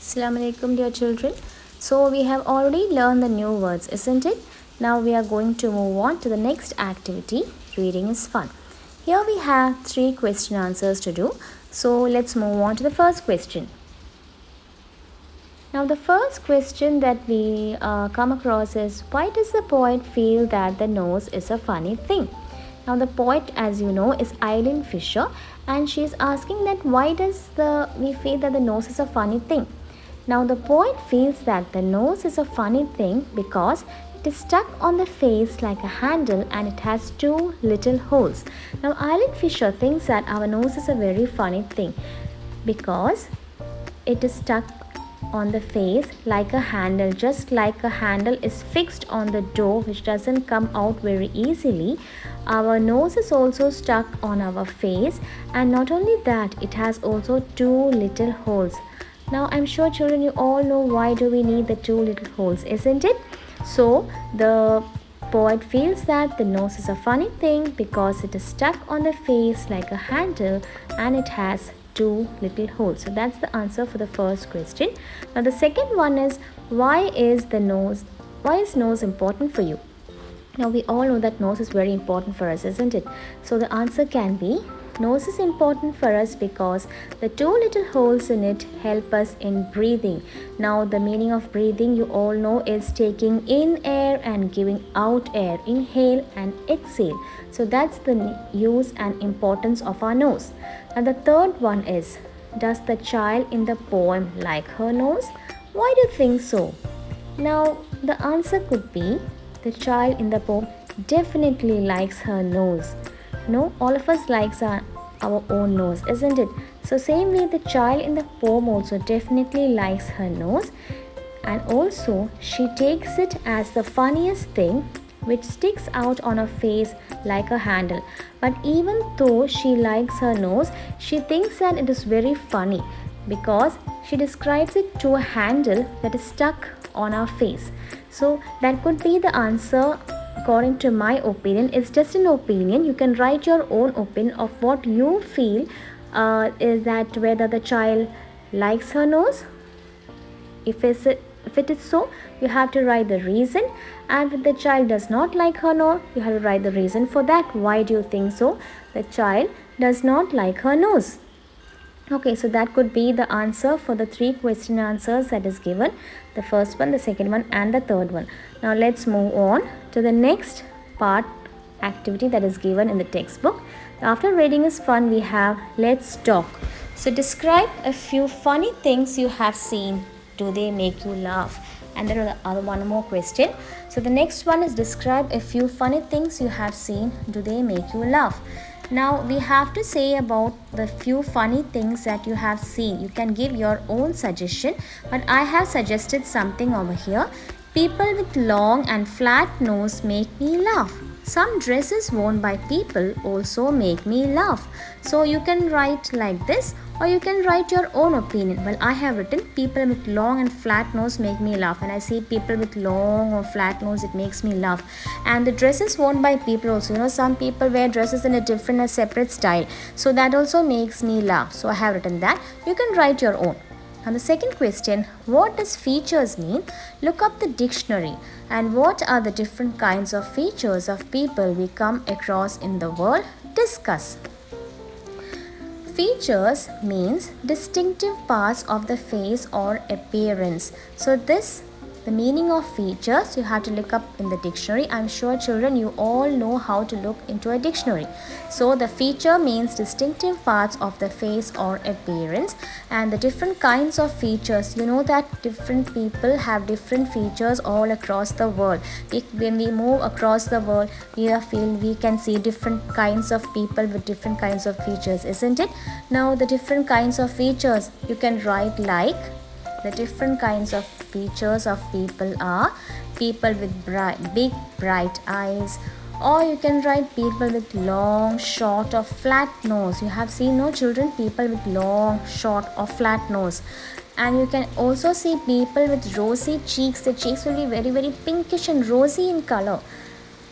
Assalamu alaikum, dear children. So we have already learned the new words, isn't it? Now we are going to move on to the next activity. Reading is fun. Here we have 3 question answers to do. So let's move on to the first question. Now the first question that we come across is, why does the poet feel that the nose is a funny thing? Now the poet, as you know, is Eileen Fisher, and she is asking that why does we feel that the nose is a funny thing? Now the poet feels that the nose is a funny thing because it is stuck on the face like a handle and it has 2 little holes. Now Eileen Fisher thinks that our nose is a very funny thing because it is stuck on the face like a handle, just like a handle is fixed on the door which doesn't come out very easily. Our nose is also stuck on our face, and not only that, it has also 2 little holes. Now I'm sure children, you all know why do we need the 2 little holes, isn't it? So the poet feels that the nose is a funny thing because it is stuck on the face like a handle and it has 2 little holes. So that's the answer for the first question. Now the second one is, why is nose important for you? Now we all know that nose is very important for us, isn't it? So the answer can be, nose is important for us because the 2 little holes in it help us in breathing. Now the meaning of breathing, you all know, is taking in air and giving out air. Inhale and exhale. So that's the use and importance of our nose. And the third one is, does the child in the poem like her nose? Why do you think so? Now the answer could be, the child in the poem definitely likes her nose. No, all of us likes our own nose, isn't it? So same way, the child in the poem also definitely likes her nose, and also she takes it as the funniest thing which sticks out on her face like a handle. But even though she likes her nose, she thinks that it is very funny because she describes it to a handle that is stuck on our face. So that could be the answer according to my opinion. It's just an opinion. You can write your own opinion of what you feel is that whether the child likes her nose. If it is so, you have to write the reason, and if the child does not like her nose, you have to write the reason for that. Why do you think so? The child does not like her nose. Okay, so that could be the answer for the 3 question answers that is given. The first one, the second one, and the third one. Now let's move on to the next part activity that is given in the textbook. After reading is fun, we have let's talk. So describe a few funny things you have seen. Do they make you laugh? And there are one more question. So the next one is, describe a few funny things you have seen. Do they make you laugh? Now we have to say about the few funny things that you have seen. You can give your own suggestion, but I have suggested something over here. People with long and flat nose make me laugh. Some dresses worn by people also make me laugh. So you can write like this, or you can write your own opinion. Well, I have written, people with long and flat nose make me laugh. When I see people with long or flat nose, it makes me laugh. And the dresses worn by people also, some people wear dresses in a separate style. So that also makes me laugh. So I have written that. You can write your own. And the second question, what does features mean? Look up the dictionary. And what are the different kinds of features of people we come across in the world? Discuss. Features means distinctive parts of the face or appearance. So the meaning of features, you have to look up in the dictionary. I'm sure children, you all know how to look into a dictionary. So the feature means distinctive parts of the face or appearance. And the different kinds of features, you know that different people have different features all across the world. When we move across the world, we can see different kinds of people with different kinds of features, isn't it? Now the different kinds of features, you can write like, the different kinds of features of people are people with big bright eyes, or you can write people with long, short or flat nose. You have seen, no children, people with long, short or flat nose. And you can also see people with rosy cheeks. The cheeks will be very, very pinkish and rosy in color.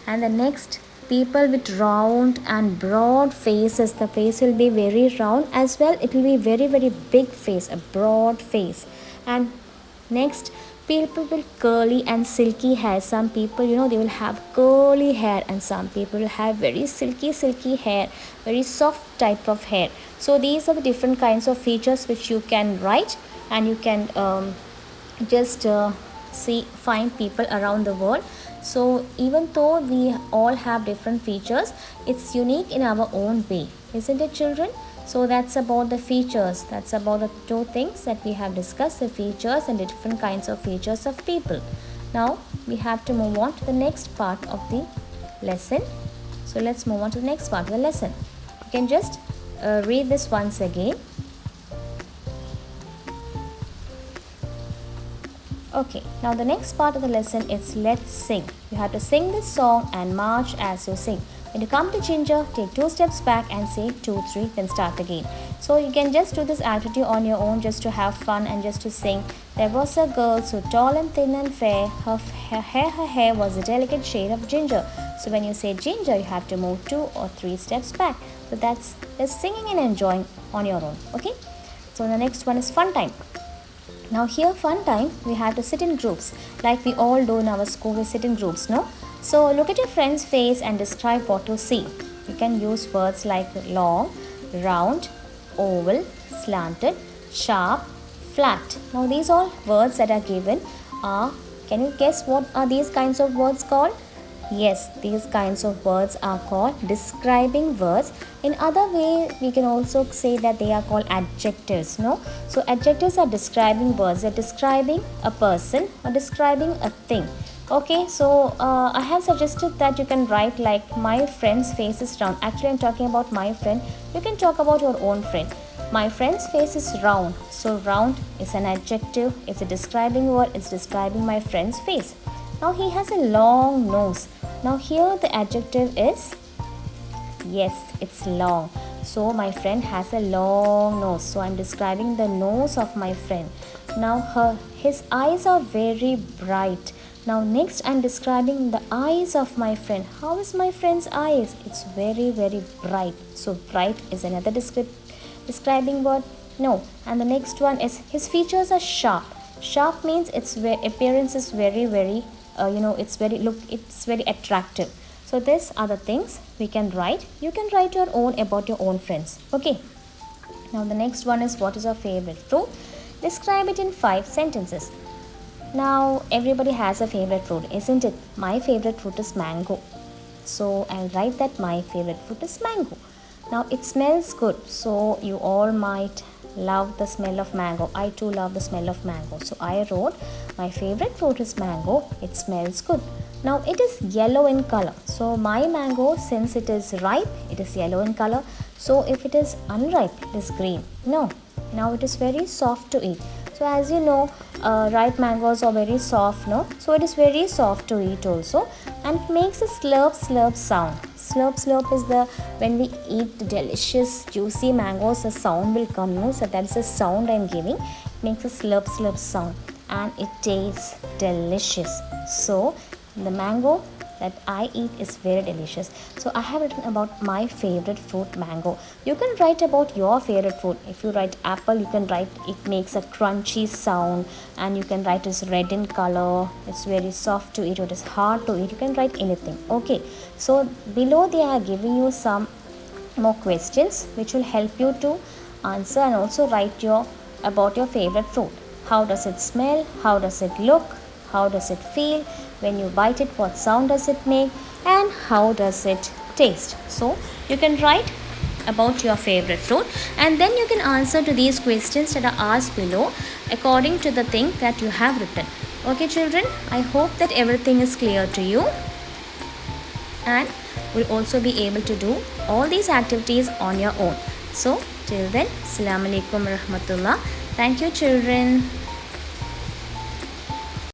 And the next people with round and broad faces. The face will be very round, as well it will be very very big face, a broad face. And next, people with curly and silky hair. Some people, they will have curly hair, and some people will have very silky hair, very soft type of hair. So these are the different kinds of features which you can write, and you can just find people around the world. So even though we all have different features, it's unique in our own way, isn't it, children? So that's about the features. That's about the two things that we have discussed, the features and the different kinds of features of people. Now we have to move on to the next part of the lesson. So let's move on to the next part of the lesson. You can just read this once again. Okay, now the next part of the lesson is let's sing. You have to sing this song and march as you sing. When you come to Ginger, take 2 steps back and say 2, 3, then start again. So you can just do this activity on your own just to have fun and just to sing. There was a girl so tall and thin and fair. Her hair was a delicate shade of ginger. So when you say ginger, you have to move 2 or 3 steps back. So that's just singing and enjoying on your own. Okay. So the next one is fun time. Now here fun time, we have to sit in groups like we all do in our school. We sit in groups, no? So look at your friend's face and describe what you see. You can use words like long, round, oval, slanted, sharp, flat. Now these all words that are given are, can you guess what are these kinds of words called? Yes, these kinds of words are called describing words. In other way, we can also say that they are called adjectives, no? So adjectives are describing words. They're describing a person or describing a thing. Okay, so I have suggested that you can write like my friend's face is round. Actually, I'm talking about my friend. You can talk about your own friend. My friend's face is round. So round is an adjective. It's a describing word. It's describing my friend's face. Now he has a long nose. Now here the adjective is, yes, it's long. So my friend has a long nose. So I'm describing the nose of my friend. Now his eyes are very bright. Now next I'm describing the eyes of my friend. How is my friend's eyes? It's very very bright. So bright is another describing word. No. And the next one is his features are sharp. Sharp means its appearance is very very it's very attractive. So these are the things we can write. You can write your own about your own friends. Okay. Now the next one is what is your favorite fruit? Describe it in 5 sentences. Now everybody has a favorite fruit, isn't it? My favorite fruit is mango. So I'll write that my favorite fruit is mango. Now it smells good. So you all might love the smell of mango. I too love the smell of mango. So I wrote my favorite fruit is mango. It smells good. Now it is yellow in color. So my mango, since it is ripe, it is yellow in color. So if it is unripe, it is green. No. Now it is very soft to eat. So as you know, ripe mangoes are very soft, no? So it is very soft to eat also, and it makes a slurp slurp sound. Slurp slurp is when we eat the delicious juicy mangoes, a sound will come, no? So that's the sound I'm giving. It makes a slurp slurp sound and it tastes delicious. So the mango that I eat is very delicious. So I have written about my favorite fruit, mango. You can write about your favorite fruit. If you write apple, you can write it makes a crunchy sound, and you can write it's red in color, it's very soft to eat, it is hard to eat. You can write anything. Okay, so below they are giving you some more questions which will help you to answer and also write about your favorite fruit. How does it smell? How does it look? How does it feel? When you bite it, what sound does it make? And how does it taste? So you can write about your favorite fruit, and then you can answer to these questions that are asked below according to the thing that you have written. Okay children, I hope that everything is clear to you, and will also be able to do all these activities on your own. So till then, Assalamu alaikum rahmatullah. Thank you children.